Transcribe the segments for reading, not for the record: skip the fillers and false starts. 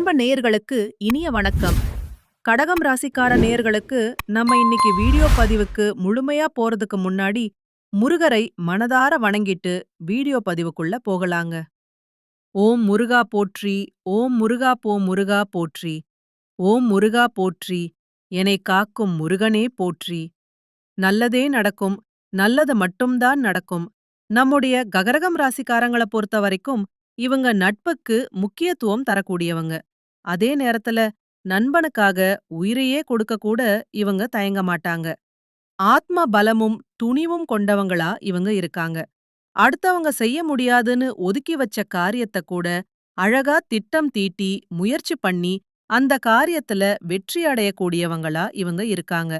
அன்பு நேயர்களுக்கு இனிய வணக்கம். கடகம் ராசிக்கார நேயர்களுக்கு நம்ம இன்னைக்கு வீடியோ பதிவுக்கு முழுமையா போறதுக்கு முன்னாடி முருகரை மனதார வணங்கிட்டு வீடியோ பதிவுக்குள்ள போகலாங்க. ஓம் முருகா போற்றி, ஓம் முருகா போ முருகா போற்றி, ஓம் முருகா போற்றி, எனைக் காக்கும் முருகனே போற்றி. நல்லதே நடக்கும், நல்லது மட்டும்தான் நடக்கும். நம்முடைய ககரகம் ராசிக்காரங்கள பொறுத்த வரைக்கும் இவங்க நட்புக்கு முக்கியத்துவம் தரக்கூடியவங்க. அதே நேரத்துல நண்பனுக்காக உயிரையே கொடுக்க கூட இவங்க தயங்க மாட்டாங்க. ஆத்ம பலமும் துணிவும் கொண்டவங்களா இவங்க இருக்காங்க. அடுத்தவங்க செய்ய முடியாதுன்னு ஒதுக்கி வச்ச காரியத்த கூட அழகா திட்டம் தீட்டி முயற்சி பண்ணி அந்த காரியத்துல வெற்றி அடையக்கூடியவங்களா இவங்க இருக்காங்க.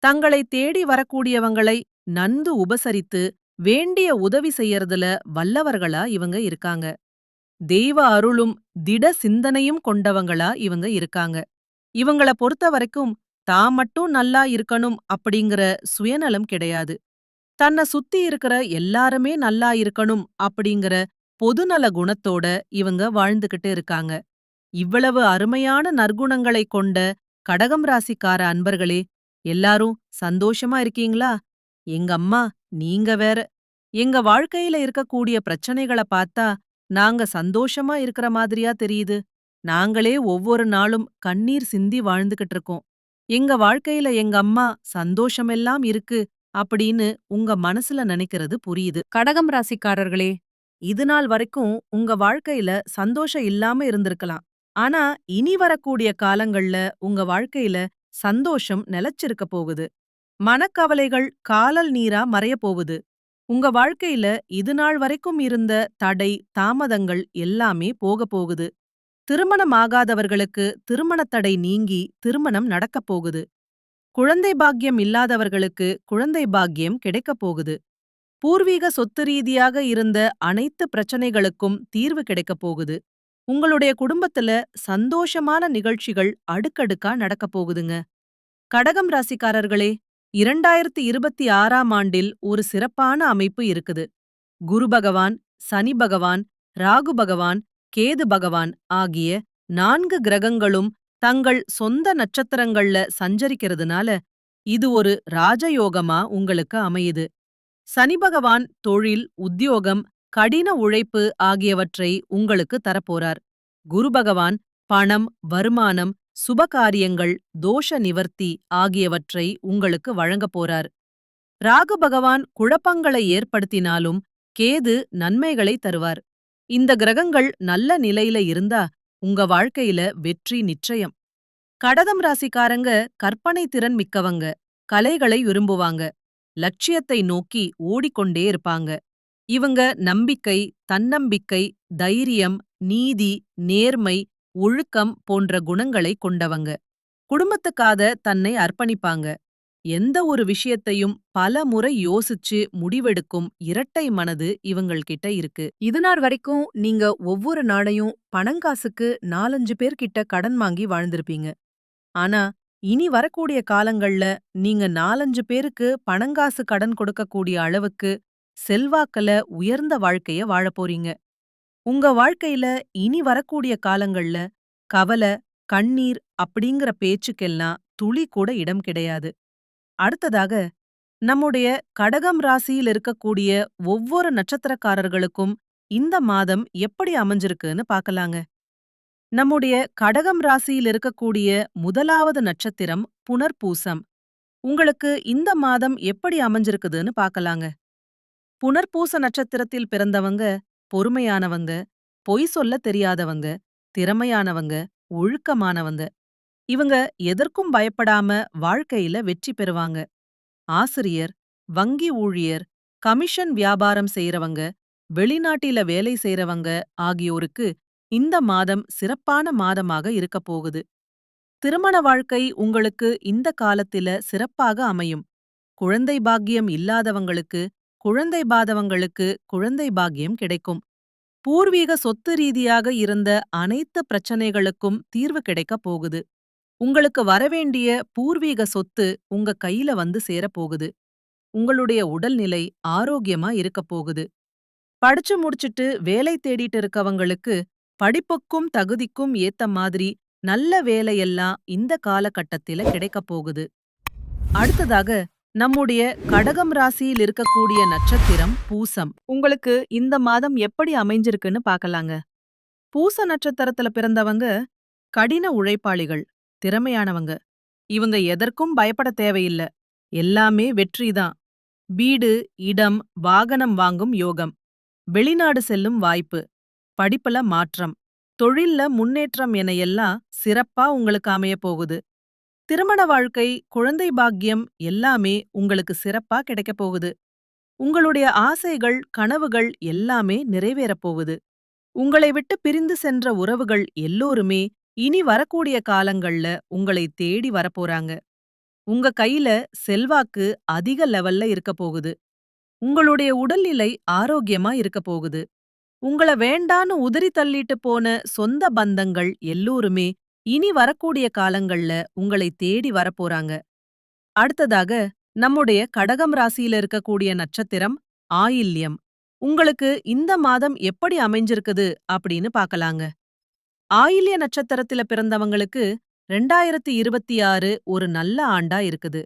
தங்களை தேடி வரக்கூடியவங்களை நன்கு உபசரித்து வேண்டிய உதவி செய்யறதுல வல்லவர்களா இவங்க இருக்காங்க. தெய்வ அருளும் திட சிந்தனையும் கொண்டவங்களா இவங்க இருக்காங்க. இவங்கள பொறுத்த வரைக்கும் தான் மட்டும் நல்லா இருக்கணும் அப்படிங்கிற சுயநலம் கிடையாது. தன்னை சுத்தி இருக்கிற எல்லாருமே நல்லா இருக்கணும் அப்படிங்கிற பொதுநல குணத்தோட இவங்க வாழ்ந்துகிட்டு இருக்காங்க. இவ்வளவு அருமையான நற்குணங்களை கொண்ட கடகம் ராசிக்கார அன்பர்களே, எல்லாரும் சந்தோஷமா இருக்கீங்களா? எங்க அம்மா, நீங்க வேற. எங்க வாழ்க்கையில இருக்கக்கூடிய பிரச்சனைகள பார்த்தா நாங்க சந்தோஷமா இருக்கிற மாதிரியா தெரியுது. நாங்களே ஒவ்வொரு நாளும் கண்ணீர் சிந்தி வாழ்ந்துகிட்டு இருக்கோம். எங்க வாழ்க்கையில எங்க அம்மா சந்தோஷமெல்லாம் இருக்கு அப்படின்னு உங்க மனசுல நினைக்கிறது புரியுது. கடகம் ராசிக்காரர்களே, இது நாள் வரைக்கும் உங்க வாழ்க்கையில சந்தோஷம் இல்லாம இருந்திருக்கலாம். ஆனா இனி வரக்கூடிய காலங்கள்ல உங்க வாழ்க்கையில சந்தோஷம் நிலைச்சிருக்க போகுது. மனக்கவலைகள் காலல் நீரா மறைய போகுது. உங்க வாழ்க்கையில இது நாள் வரைக்கும் இருந்த தடை, தாமதங்கள் எல்லாமே போக போகுது. திருமணமாகாதவர்களுக்கு திருமணத் தடை நீங்கி திருமணம் நடக்கப் போகுது. குழந்தை பாக்கியம் இல்லாதவர்களுக்கு குழந்தை பாக்கியம் கிடைக்கப் போகுது. பூர்வீக சொத்து ரீதியாக இருந்த அனைத்து பிரச்சனைகளுக்கும் தீர்வு கிடைக்கப் போகுது. உங்களுடைய குடும்பத்துல சந்தோஷமான நிகழ்ச்சிகள் அடுக்கடுக்கா நடக்கப் போகுதுங்க. கடகம் ராசிக்காரர்களே, 2026ஆம் ஆண்டில் ஒரு சிறப்பான அமைப்பு இருக்குது. குரு பகவான், சனி பகவான், ராகு பகவான், கேது பகவான் ஆகிய 4 கிரகங்களும் தங்கள் சொந்த நட்சத்திரங்கள்ல சஞ்சரிக்கிறதுனால இது ஒரு ராஜயோகமா உங்களுக்கு அமையுது. சனி பகவான் தொழில், உத்தியோகம், கடின உழைப்பு ஆகியவற்றை உங்களுக்கு தரப்போறார். குரு பகவான் பணம், வருமானம், சுபகாரியங்கள், தோஷ நிவர்த்தி ஆகியவற்றை உங்களுக்கு வழங்கப் போறார். ராகு பகவான் குழப்பங்களை ஏற்படுத்தினாலும் கேது நன்மைகளை தருவார். இந்த கிரகங்கள் நல்ல நிலையில இருந்தா உங்க வாழ்க்கையில வெற்றி நிச்சயம். கடகம் ராசிக்காரங்க கற்பனை திறன் மிக்கவங்க, கலைகளை விரும்புவாங்க, லட்சியத்தை நோக்கி ஓடிக்கொண்டே இருப்பாங்க. இவங்க நம்பிக்கை, தன்னம்பிக்கை, தைரியம், நீதி, நேர்மை, ஒழுக்கம் போன்ற குணங்களை கொண்டவங்க. குடும்பத்துக்காக தன்னை அர்ப்பணிப்பாங்க. எந்த ஒரு விஷயத்தையும் பல முறை யோசிச்சு முடிவெடுக்கும் இரட்டை மனது இவங்கள்கிட்ட இருக்கு. இதுநாள் வரைக்கும் நீங்க ஒவ்வொரு நாளையும் பணங்காசுக்கு 4-5 பேர்கிட்ட கடன் வாங்கி வாழ்ந்திருப்பீங்க. ஆனா இனி வரக்கூடிய காலங்கள்ல நீங்க 4-5 பேருக்கு பணங்காசு கடன் கொடுக்கக்கூடிய அளவுக்கு செல்வாக்குல உயர்ந்த வாழ்க்கைய வாழப் போறீங்க. உங்க வாழ்க்கையில இனி வரக்கூடிய காலங்கள்ல கவலை, கண்ணீர் அப்படிங்கிற பேச்சுக்கெல்லாம் துளி கூட இடம் கிடையாது. அடுத்ததாக நம்முடைய கடகம் ராசியில் இருக்கக்கூடிய ஒவ்வொரு நட்சத்திரக்காரர்களுக்கும் இந்த மாதம் எப்படி அமைஞ்சிருக்குன்னு பார்க்கலாங்க. நம்முடைய கடகம் ராசியில் இருக்கக்கூடிய முதலாவது நட்சத்திரம் புனர்பூசம். உங்களுக்கு இந்த மாதம் எப்படி அமைஞ்சிருக்குதுன்னு பார்க்கலாங்க. புனர்பூச நட்சத்திரத்தில் பிறந்தவங்க பொறுமையானவங்க, பொய் சொல்ல தெரியாதவங்க, திறமையானவங்க, ஒழுக்கமானவங்க. இவங்க எதற்கும் பயப்படாம வாழ்க்கையில வெற்றி பெறுவாங்க. ஆசிரியர், வங்கி ஊழியர், கமிஷன் வியாபாரம் செய்றவங்க, வெளிநாட்டில வேலை செய்றவங்க ஆகியோருக்கு இந்த மாதம் சிறப்பான மாதமாக இருக்கப் போகுது. திருமண வாழ்க்கை உங்களுக்கு இந்த காலத்தில சிறப்பாக அமையும். குழந்தை பாக்கியம் இல்லாதவங்களுக்கு, குழந்தை பாதவங்களுக்கு குழந்தை பாக்கியம் கிடைக்கும். பூர்வீக சொத்து ரீதியாக இருந்த அனைத்து பிரச்சனைகளுக்கும் தீர்வு கிடைக்கப் போகுது. உங்களுக்கு வரவேண்டிய பூர்வீக சொத்து உங்க கையில வந்து சேரப்போகுது. உங்களுடைய உடல்நிலை ஆரோக்கியமா இருக்கப் போகுது. படிச்சு முடிச்சிட்டு வேலை தேடிட்டு இருக்கவங்களுக்கு படிப்புக்கும் தகுதிக்கும் ஏத்த மாதிரி நல்ல வேலையெல்லாம் இந்த காலகட்டத்தில கிடைக்கப் போகுது. அடுத்ததாக நம்முடைய கடகம் ராசியில் இருக்கக்கூடிய நட்சத்திரம் பூசம். உங்களுக்கு இந்த மாதம் எப்படி அமைஞ்சிருக்குன்னு பார்க்கலாங்க. பூச நட்சத்திரத்துல பிறந்தவங்க கடின உழைப்பாளிகள், திறமையானவங்க. இவங்க எதற்கும் பயப்பட தேவையில்ல. எல்லாமே வெற்றிதான். வீடு, இடம், வாகனம் வாங்கும் யோகம். வெளிநாடு செல்லும் வாய்ப்பு. படிப்புல மாற்றம். தொழில்ல முன்னேற்றம் என எல்லாம் சிறப்பா உங்களுக்கு அமையப் போகுது. திருமண வாழ்க்கை, குழந்தை பாக்கியம் எல்லாமே உங்களுக்கு சிறப்பா கிடைக்கப் போகுது. உங்களுடைய ஆசைகள், கனவுகள் எல்லாமே நிறைவேறப் போகுது. உங்களை விட்டு பிரிந்து சென்ற உறவுகள் எல்லோருமே இனி வரக்கூடிய காலங்கள்ல உங்களை தேடி வரப்போறாங்க. உங்க கையில செல்வாக்கு அதிக லெவல்ல இருக்கப் போகுது. உங்களுடைய உடல்நிலை ஆரோக்கியமா இருக்கப் போகுது. உங்கள வேண்டான்னு உதறி தள்ளிட்டு போன சொந்த பந்தங்கள் எல்லோருமே இனி வரக்கூடிய காலங்கள்ல உங்களை தேடி வரப்போறாங்க. அடுத்ததாக நம்முடைய கடகம் ராசியில இருக்கக்கூடிய நட்சத்திரம் ஆயில்யம். உங்களுக்கு இந்த மாதம் எப்படி அமைஞ்சிருக்குது அப்படின்னு பார்க்கலாங்க. ஆயில்ய நட்சத்திரத்தில பிறந்தவங்களுக்கு 2026 ஒரு நல்ல ஆண்டா இருக்குது.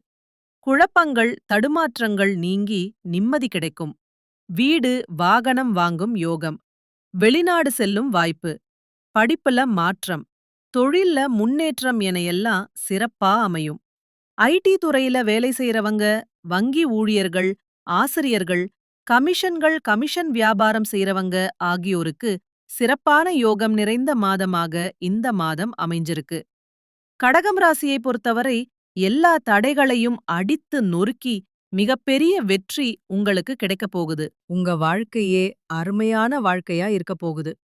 குழப்பங்கள், தடுமாற்றங்கள் நீங்கி நிம்மதி கிடைக்கும். வீடு, வாகனம் வாங்கும் யோகம். வெளிநாடு செல்லும் வாய்ப்பு. படிப்புல மாற்றம். தொழில்ல முன்னேற்றம் என எல்லாம் சிறப்பா அமையும். ஐடி துறையில வேலை செய்றவங்க, வங்கி ஊழியர்கள், ஆசிரியர்கள், கமிஷன் வியாபாரம் செய்றவங்க ஆகியோருக்கு சிறப்பான யோகம் நிறைந்த மாதமாக இந்த மாதம் அமைஞ்சிருக்கு. கடகம் ராசியை பொறுத்தவரை எல்லா தடைகளையும் அடித்து நொறுக்கி மிகப்பெரிய வெற்றி உங்களுக்கு கிடைக்கப் போகுது. உங்க வாழ்க்கையே அருமையான வாழ்க்கையா இருக்கப் போகுது.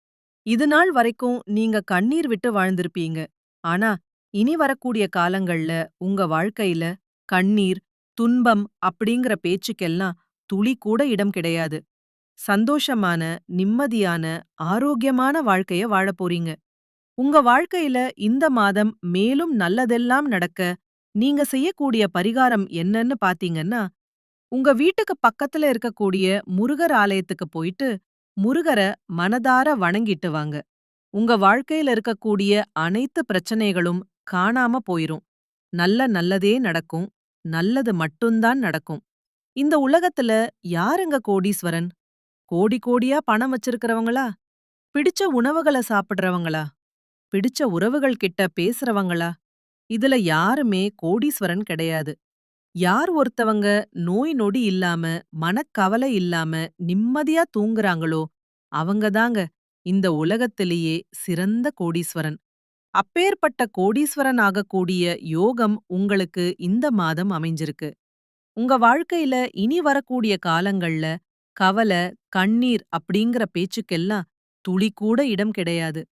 இதுநாள் வரைக்கும் நீங்க கண்ணீர் விட்டு வாழ்ந்திருப்பீங்க. ஆனா இனி வரக்கூடிய காலங்கள்ல உங்க வாழ்க்கையில கண்ணீர், துன்பம் அப்படிங்கிற பேச்சுக்கெல்லாம் துளி கூட இடம் கிடையாது. சந்தோஷமான, நிம்மதியான, ஆரோக்கியமான வாழ்க்கைய வாழப் போறீங்க. உங்க வாழ்க்கையில இந்த மாதம் மேலும் நல்லதெல்லாம் நடக்க நீங்க செய்யக்கூடிய பரிகாரம் என்னன்னு பாத்தீங்கன்னா, உங்க வீட்டுக்கு பக்கத்துல இருக்கக்கூடிய முருகர் ஆலயத்துக்கு போயிட்டு முருகர மனதார வணங்கிட்டு வாங்க. உங்க வாழ்க்கையில இருக்கக்கூடிய அனைத்து பிரச்சனைகளும் காணாம போயிரும். நல்லதே நடக்கும். நல்லது மட்டும்தான் நடக்கும். இந்த உலகத்துல யாருங்க கோடீஸ்வரன்? கோடி கோடியா பணம் வச்சிருக்கிறவங்களா? பிடிச்ச உணவுகள சாப்பிடுறவங்களா? பிடிச்ச உறவுகள் கிட்ட பேசுறவங்களா? இதுல யாருமே கோடீஸ்வரன் கிடையாது. யார் ஒருத்தவங்க நோய் நொடி இல்லாம, மனக்கவலை இல்லாம நிம்மதியா தூங்குறாங்களோ, அவங்கதாங்க இந்த உலகத்திலேயே சிறந்த கோடீஸ்வரன். அப்பேற்பட்ட கோடீஸ்வரன் ஆகக்கூடிய யோகம் உங்களுக்கு இந்த மாதம் அமைஞ்சிருக்கு. உங்க வாழ்க்கையில இனி வரக்கூடிய காலங்கள்ல கவல, கண்ணீர் அப்படிங்கிற பேச்சுக்கெல்லாம் துளி கூட இடம் கிடையாது.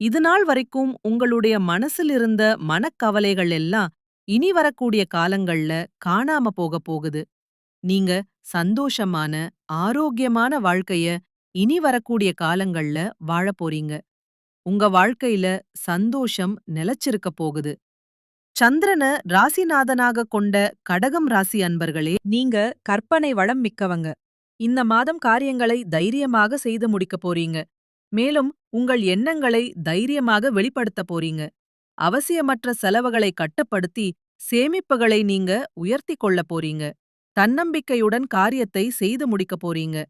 இதுநாள் வரைக்கும் உங்களுடைய மனசில் இருந்த மனக்கவலைகள் எல்லாம் இனி வரக்கூடிய காலங்கள்ல காணாம போகப் போகுது. நீங்க சந்தோஷமான, ஆரோக்கியமான வாழ்க்கைய இனி வரக்கூடிய காலங்கள்ல வாழப் போறீங்க. உங்க வாழ்க்கையில சந்தோஷம் நிலைச்சிருக்கப் போகுது. சந்திரன ராசிநாதனாக கொண்ட கடகம் ராசி அன்பர்களே, நீங்க கற்பனை வளம் மிக்கவங்க. இந்த மாதம் காரியங்களை தைரியமாக செய்து முடிக்கப் போறீங்க. மேலும் உங்கள் எண்ணங்களை தைரியமாக வெளிப்படுத்தப் போறீங்க. அவசியமற்ற செலவுகளை கட்டுப்படுத்தி சேமிப்புகளை நீங்க உயர்த்திக் கொள்ளப் போறீங்க. தன்னம்பிக்கையுடன் காரியத்தை செய்து முடிக்கப் போறீங்க.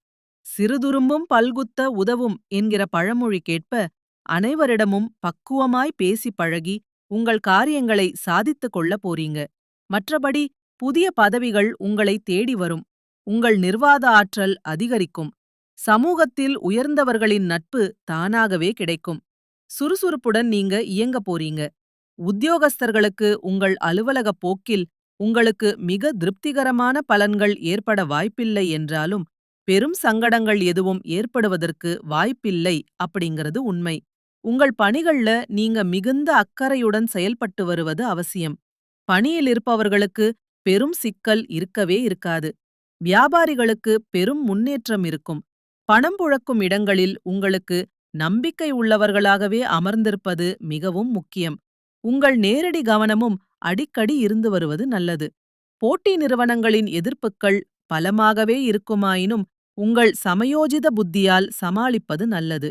சிறுதுரும்பும் பல்குத்த உதவும் என்கிற பழமொழிக்கேற்ப அனைவரிடமும் பக்குவமாய் பேசி பழகி உங்கள் காரியங்களை சாதித்துக் கொள்ளப் போறீங்க. மற்றபடி புதிய பதவிகள் உங்களை தேடி வரும். உங்கள் நிர்வாக ஆற்றல் அதிகரிக்கும். சமூகத்தில் உயர்ந்தவர்களின் நட்பு தானாகவே கிடைக்கும். சுறுசுறுப்புடன் நீங்க இயங்கப் போறீங்க. உத்தியோகஸ்தர்களுக்கு உங்கள் அலுவலக போக்கில் உங்களுக்கு மிக திருப்திகரமான பலன்கள் ஏற்பட வாய்ப்பில்லை என்றாலும், பெரும் சங்கடங்கள் எதுவும் ஏற்படுவதற்கு வாய்ப்பில்லை அப்படிங்கிறது உண்மை. உங்கள் பணிகள்ல நீங்க மிகுந்த அக்கறையுடன் செயல்பட்டு வருவது அவசியம். பணியில் இருப்பவர்களுக்கு பெரும் சிக்கல் இருக்கவே இருக்காது. வியாபாரிகளுக்கு பெரும் முன்னேற்றம் இருக்கும். பணம் புழக்கும் இடங்களில் உங்களுக்கு நம்பிக்கை உள்ளவர்களாகவே அமர்ந்திருப்பது மிகவும் முக்கியம். உங்கள் நேரடி கவனமும் அடிக்கடி இருந்து வருவது நல்லது. போட்டி நிறுவனங்களின் எதிர்ப்புக்கள் பலமாகவே இருக்குமாயினும் உங்கள் சமயோஜித புத்தியால் சமாளிப்பது நல்லது.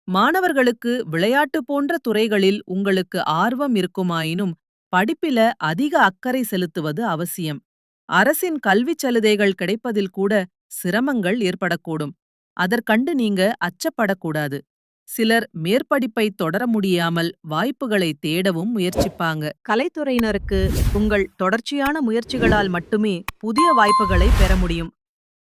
மாணவர்களுக்கு விளையாட்டு போன்ற துறைகளில் உங்களுக்கு ஆர்வம் இருக்குமாயினும் படிப்பில அதிக அக்கறை செலுத்துவது அவசியம். அரசின் கல்விச் சலுகைகள் கிடைப்பதில் கூட சிரமங்கள் ஏற்படக்கூடும். அதற்கண்டு நீங்க அச்சப்படக்கூடாது. சிலர் மேற்படிப்பை தொடர முடியாமல் வாய்ப்புகளை தேடவும் முயற்சிப்பாங்க. கலைத்துறையினருக்கு உங்கள் தொடர்ச்சியான முயற்சிகளால் மட்டுமே புதிய வாய்ப்புகளை பெற முடியும்.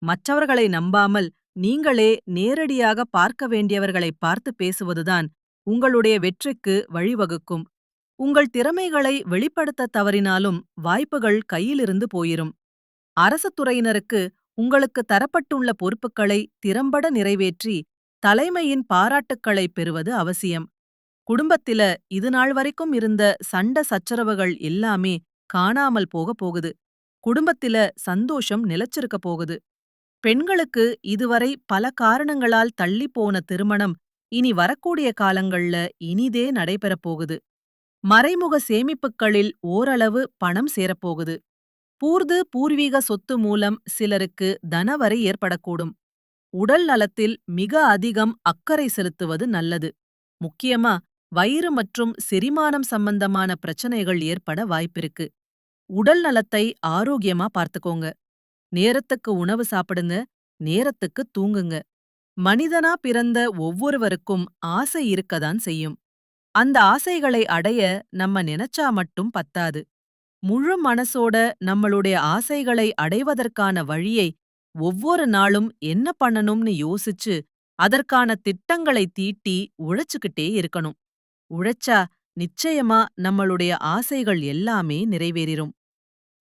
மற்றவர்களை நம்பாமல் நீங்களே நேரடியாக பார்க்க வேண்டியவர்களை பார்த்து பேசுவதுதான் உங்களுடைய வெற்றிக்கு வழிவகுக்கும். உங்கள் திறமைகளை வெளிப்படுத்த தவறினாலும் வாய்ப்புகள் கையிலிருந்து போயிரும். அரசு துறையினருக்கு உங்களுக்கு தரப்பட்டுள்ள பொறுப்புகளை திறம்பட நிறைவேற்றி தலைமையின் பாராட்டுக்களை பெறுவது அவசியம். குடும்பத்தில இதுநாள் வரைக்கும் இருந்த சண்ட சச்சரவுகள் எல்லாமே காணாமல் போகுது. குடும்பத்தில சந்தோஷம் நிலைச்சிருக்க போகுது. பெண்களுக்கு இதுவரை பல காரணங்களால் தள்ளிப்போன திருமணம் இனி வரக்கூடிய காலங்கள்ல இனிதே நடைபெறப் போகுது. மறைமுக சேமிப்புகளில் ஓரளவு பணம் சேரப்போகுது. பூர்வீக சொத்து மூலம் சிலருக்கு தனவரை ஏற்படக்கூடும். உடல் நலத்தில் மிக அதிகம் அக்கறை செலுத்துவது நல்லது. முக்கியமா வயிறு மற்றும் செரிமானம் சம்பந்தமான பிரச்சனைகள் ஏற்பட வாய்ப்பிருக்கு. உடல் நலத்தை ஆரோக்கியமா பார்த்துக்கோங்க. நேரத்துக்கு உணவு சாப்பிடுங்க, நேரத்துக்கு தூங்குங்க. மனிதனா பிறந்த ஒவ்வொருவருக்கும் ஆசை இருக்கதான் செய்யும். அந்த ஆசைகளை அடைய நம்ம நினைச்சா மட்டும் பத்தாது. முழு மனசோட நம்மளுடைய ஆசைகளை அடைவதற்கான வழியை ஒவ்வொரு நாளும் என்ன பண்ணணும்னு யோசிச்சு அதற்கான திட்டங்களை தீட்டி உழைச்சுக்கிட்டே இருக்கணும். உழைச்சா நிச்சயமா நம்மளுடைய ஆசைகள் எல்லாமே நிறைவேறிரும்.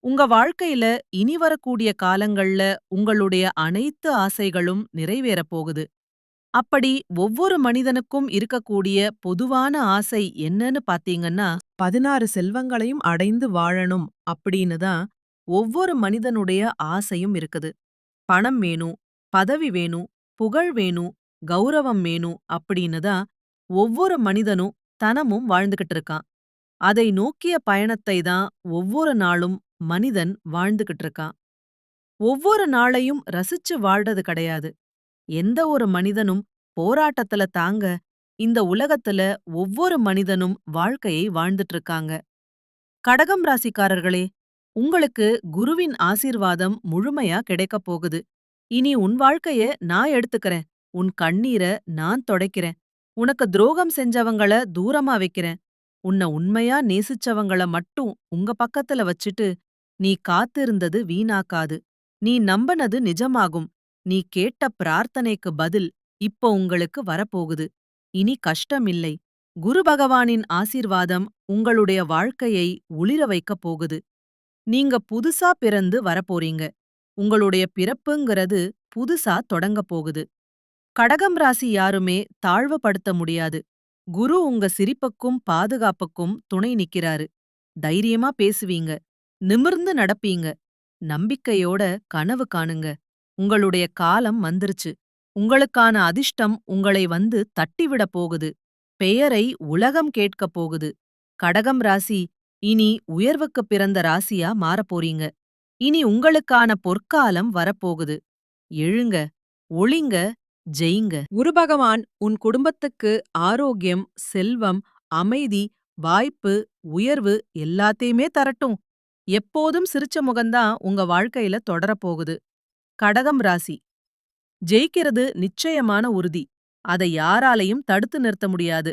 உங்க வாழ்க்கையில இனி வரக்கூடிய காலங்கள்ல உங்களுடைய அனைத்து ஆசைகளும் நிறைவேறப் போகுது. அப்படி ஒவ்வொரு மனிதனுக்கும் இருக்கக்கூடிய பொதுவான ஆசை என்னன்னு பாத்தீங்கன்னா 16 செல்வங்களையும் அடைந்து வாழணும் அப்படின்னு தான் ஒவ்வொரு மனிதனுடைய ஆசையும் இருக்குது. பணம் வேணும், பதவி வேணும், புகழ் வேணும், கௌரவம் வேணும் அப்படின்னு தான் ஒவ்வொரு மனிதனும் தனமும் வாழ்ந்துகிட்டு இருக்கான். அதை நோக்கிய பயணத்தை தான் ஒவ்வொரு நாளும் மனிதன் வாழ்ந்துகிட்டு இருக்கான். ஒவ்வொரு நாளையும் ரசிச்சு வாழ்றது கிடையாது. எந்த ஒரு மனிதனும் போராட்டத்துல தாங்க இந்த உலகத்துல ஒவ்வொரு மனிதனும் வாழ்க்கையை வாழ்ந்துட்டு இருக்காங்க. கடகம் ராசிக்காரர்களே, உங்களுக்கு குருவின் ஆசீர்வாதம் முழுமையா கிடைக்கப் போகுது. இனி உன் வாழ்க்கைய நான் எடுத்துக்கறேன். உன் கண்ணீர நான் தொடைக்கிறேன். உனக்கு துரோகம் செஞ்சவங்கள தூரமா வைக்கிறேன். உன்னை உண்மையா நேசிச்சவங்கள மட்டும் உங்க பக்கத்துல வச்சுட்டு நீ காத்திருந்தது வீணாக்காது. நீ நம்பினது நிஜமாகும். நீ கேட்ட பிரார்த்தனைக்கு பதில் இப்போ உங்களுக்கு வரப்போகுது. இனி கஷ்டமில்லை. குரு பகவானின் ஆசீர்வாதம் உங்களுடைய வாழ்க்கையை ஒளிர வைக்கப் போகுது. நீங்க புதுசா பிறந்து வரப்போறீங்க. உங்களுடைய பிறப்புங்கிறது புதுசா தொடங்கப் போகுது. கடகம் ராசி யாருமே தாழ்வுபடுத்த முடியாது. குரு உங்க சிரிப்புக்கும் பாதுகாப்புக்கும் துணை நிக்கிறாரு. தைரியமா பேசுவீங்க. நிமிர்ந்து நடப்பீங்க. நம்பிக்கையோட கனவு காணுங்க. உங்களுடைய காலம் வந்துருச்சு. உங்களுக்கான அதிர்ஷ்டம் உங்களை வந்து தட்டிவிடப் போகுது. பெயரை உலகம் கேட்கப் போகுது. கடகம் ராசி இனி உயர்வுக்குப் பிறந்த ராசியா மாறப்போறீங்க. இனி உங்களுக்கான பொற்காலம் வரப்போகுது. எழுங்க, ஒளிங்க, ஜெயிங்க. குரு பகவான் உன் குடும்பத்துக்கு ஆரோக்கியம், செல்வம், அமைதி, வாய்ப்பு, உயர்வு எல்லாத்தையுமே தரட்டும். எப்போதும் சிரிச்ச முகம்தான் உங்க வாழ்க்கையில தொடரப்போகுது. கடகம் ராசி ஜெயிக்கிறது நிச்சயமான உறுதி. அதை யாராலையும் தடுத்து நிறுத்த முடியாது.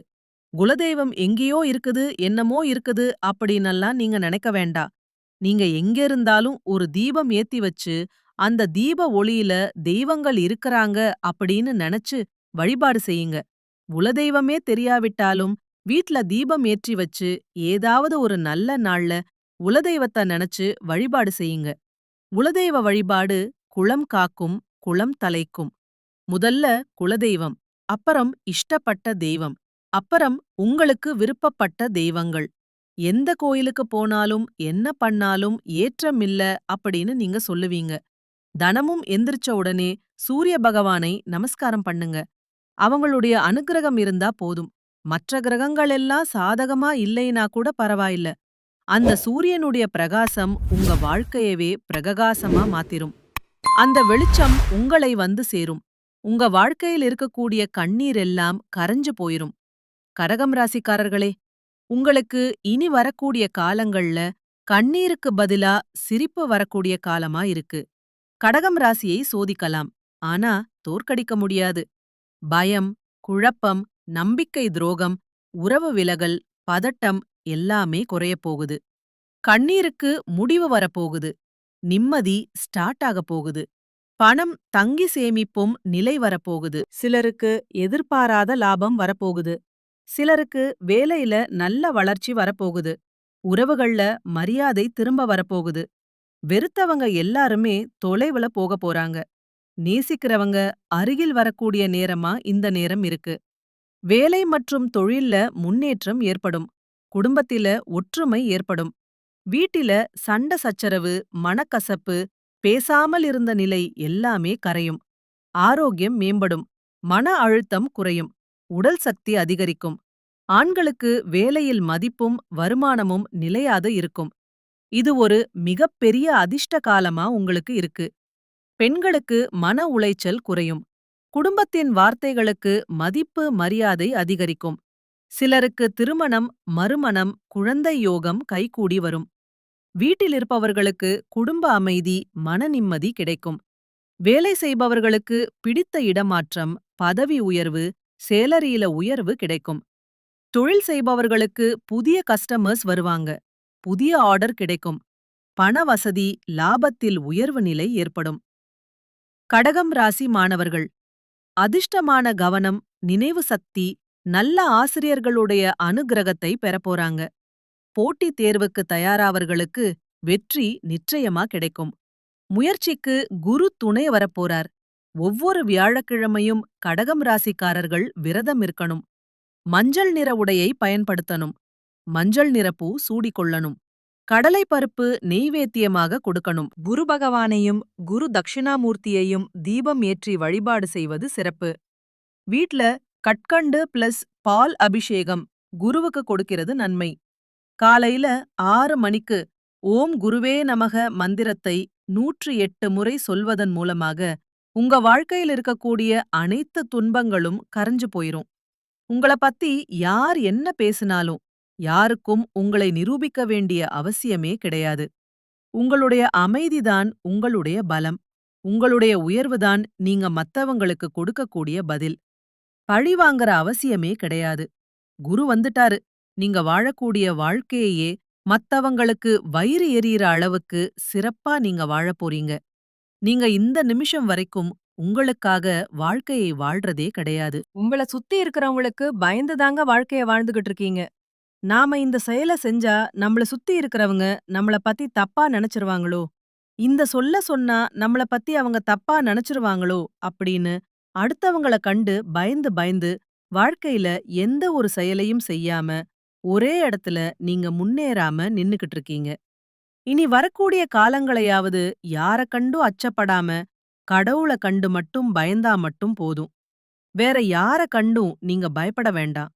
குலதெய்வம் எங்கேயோ இருக்குது, என்னமோ இருக்குது அப்படின்னெல்லாம் நீங்க நினைக்க வேண்டாம். நீங்க எங்க இருந்தாலும் ஒரு தீபம் ஏத்தி வச்சு அந்த தீப ஒளியில தெய்வங்கள் இருக்கறாங்க அப்படின்னு நினைச்சு வழிபாடு செய்யுங்க. குலதெய்வமே தெரியாவிட்டாலும் வீட்ல தீபம் ஏற்றி வச்சு ஏதாவது ஒரு நல்ல நாள்ல குலதெய்வத்தை நினைச்சு வழிபாடு செய்யுங்க. குலதெய்வ வழிபாடு குலம் காக்கும், குலம் தலைக்கும். முதல்ல குலதெய்வம், அப்புறம் இஷ்டப்பட்ட தெய்வம், அப்புறம் உங்களுக்கு விருப்பப்பட்ட தெய்வங்கள். எந்த கோயிலுக்கு போனாலும் என்ன பண்ணாலும் ஏற்றமில்ல அப்படின்னு நீங்க சொல்லுவீங்க. தனமும் எந்திரிச்ச உடனே சூரிய பகவானை நமஸ்காரம் பண்ணுங்க. அவங்களுடைய அனுக்கிரகம் இருந்தா போதும். மற்ற கிரகங்கள் எல்லாம் சாதகமா இல்லைனா கூட பரவாயில்ல. அந்த சூரியனுடைய பிரகாசம் உங்க வாழ்க்கையவே பிரகாசமா மாத்திரும். அந்த வெளிச்சம் உங்களை வந்து சேரும். உங்க வாழ்க்கையில் இருக்கக்கூடிய கண்ணீர் எல்லாம் கரைஞ்சு போயிரும். கடகம் ராசிக்காரர்களே, உங்களுக்கு இனி வரக்கூடிய காலங்கள்ல கண்ணீருக்கு பதிலா சிரிப்பு வரக்கூடிய காலமா இருக்கு. கடகம் ராசியை சோதிக்கலாம். ஆனா தோற்கடிக்க முடியாது. பயம், குழப்பம், நம்பிக்கை துரோகம், உறவு விலகல், பதட்டம் எல்லாமே குறையப் போகுது. கண்ணீருக்கு முடிவு வரப்போகுது. நிம்மதி ஸ்டார்ட் ஆகப் போகுது. பணம் தங்கி சேமிப்பும் நிலை வரப்போகுது. சிலருக்கு எதிர்பாராத லாபம் வரப்போகுது. சிலருக்கு வேலையில நல்ல வளர்ச்சி வரப்போகுது. உறவுகள்ல மரியாதை திரும்ப வரப்போகுது. வெறுத்தவங்க எல்லாருமே தொலைவுல போகப் போறாங்க. நேசிக்கிறவங்க அருகில் வரக்கூடிய நேரமா இந்த நேரம் இருக்கு. வேலை மற்றும் தொழில்ல முன்னேற்றம் ஏற்படும். குடும்பத்தில ஒற்றுமை ஏற்படும். வீட்டில சண்டை சச்சரவு, மனக்கசப்பு, பேசாமல் இருந்த நிலை எல்லாமே கரையும். ஆரோக்கியம் மேம்படும். மன அழுத்தம் குறையும். உடல் சக்தி அதிகரிக்கும். ஆண்களுக்கு வேலையில் மதிப்பும் வருமானமும் நிலையாக இருக்கும். இது ஒரு மிகப்பெரிய அதிர்ஷ்ட காலமா உங்களுக்கு இருக்கு. பெண்களுக்கு மன உளைச்சல் குறையும். குடும்பத்தின் வார்த்தைகளுக்கு மதிப்பு மரியாதை அதிகரிக்கும். சிலருக்கு திருமணம், மறுமணம், குழந்தை யோகம் கைகூடி வரும். வீட்டில் இருப்பவர்களுக்கு குடும்ப அமைதி, மன நிம்மதி கிடைக்கும். வேலை செய்பவர்களுக்கு பிடித்த இடமாற்றம், பதவி உயர்வு, சேலரியில உயர்வு கிடைக்கும். தொழில் செய்பவர்களுக்கு புதிய கஸ்டமர்ஸ் வருவாங்க. புதிய ஆர்டர் கிடைக்கும். பண வசதி, லாபத்தில் உயர்வு நிலை ஏற்படும். கடகம் ராசி மாணவர்கள் அதிர்ஷ்டமான கவனம், நினைவு சக்தி, நல்ல ஆசிரியர்களுடைய அனுக்கிரகத்தை பெறப்போறாங்க. போட்டித் தேர்வுக்கு தயாராவர்களுக்கு வெற்றி நிச்சயமா கிடைக்கும். முயற்சிக்கு குரு துணை வரப்போறார். ஒவ்வொரு வியாழக்கிழமையும் கடகம் ராசிக்காரர்கள் விரதம் இருக்கணும். மஞ்சள் நிற உடையை பயன்படுத்தணும். மஞ்சள் நிற பூ சூடிக்கொள்ளணும். கடலை பருப்பு நெய்வேத்தியமாக கொடுக்கணும். குரு பகவானையும் குரு தட்சிணாமூர்த்தியையும் தீபம் ஏற்றி வழிபாடு செய்வது சிறப்பு. வீட்ல கட்கண்டு பிளஸ் பால் அபிஷேகம் குருவுக்கு கொடுக்கிறது நன்மை. காலையில 6 மணிக்கு ஓம் குருவே நமக மந்திரத்தை 108 முறை சொல்வதன் மூலமாக உங்க வாழ்க்கையில் இருக்கக்கூடிய அனைத்து துன்பங்களும் கரைஞ்சு போயிரும். உங்கள பத்தி யார் என்ன பேசினாலும் யாருக்கும் உங்களை நிரூபிக்க வேண்டிய அவசியமே கிடையாது. உங்களுடைய அமைதிதான் உங்களுடைய பலம். உங்களுடைய உயர்வுதான் நீங்க மத்தவங்களுக்கு கொடுக்கக்கூடிய பதில். பழி வாங்குற அவசியமே கிடையாது. குரு வந்துட்டாரு. நீங்க வாழக்கூடிய வாழ்க்கையே மத்தவங்களுக்கு வயிறு எரியிற அளவுக்கு சிறப்பா நீங்க வாழப் போறீங்க. நீங்க இந்த நிமிஷம் வரைக்கும் உங்களுக்காக வாழ்க்கையை வாழ்றதே கிடையாது. உங்கள சுத்தி இருக்கிறவங்களுக்கு பயந்துதாங்க வாழ்க்கைய வாழ்ந்துகிட்டு இருக்கீங்க. நாம இந்த செயல செஞ்சா நம்மள சுத்தி இருக்கிறவங்க நம்மள பத்தி தப்பா நினைச்சிருவாங்களோ, இந்த சொல்ல சொன்னா நம்மள பத்தி அவங்க தப்பா நினைச்சிருவாங்களோ அப்படின்னு அடுத்தவங்கள கண்டு பயந்து பயந்து வாழ்க்கையில எந்த ஒரு செயலையும் செய்யாம ஒரே இடத்துல நீங்க முன்னேறாம நின்னுகிட்டு இருக்கீங்க. இனி வரக்கூடிய காலங்களையாவது யார கண்டும் அச்சப்படாம கடவுள கண்டு மட்டும் பயந்தா மட்டும் போதும். வேற யார கண்டும் நீங்க பயப்பட வேண்டாம்.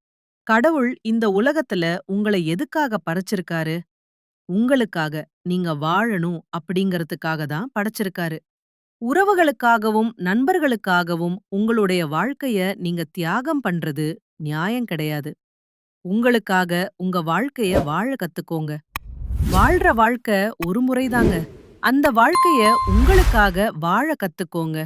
கடவுள் இந்த உலகத்துல உங்களை எதுக்காக படைச்சிருக்காரு? உங்களுக்காக, நீங்க வாழணும் அப்படிங்கறதுக்காக தான் படைச்சிருக்காரு. உறவுகளுக்காகவும் நண்பர்களுக்காகவும் உங்களுடைய வாழ்க்கைய நீங்க தியாகம் பண்றது நியாயம் கிடையாது. உங்களுக்காக உங்க வாழ்க்கைய வாழ கத்துக்கோங்க. வாழ்ற வாழ்க்கை ஒரு முறைதாங்க. அந்த வாழ்க்கைய உங்களுக்காக வாழ கத்துக்கோங்க.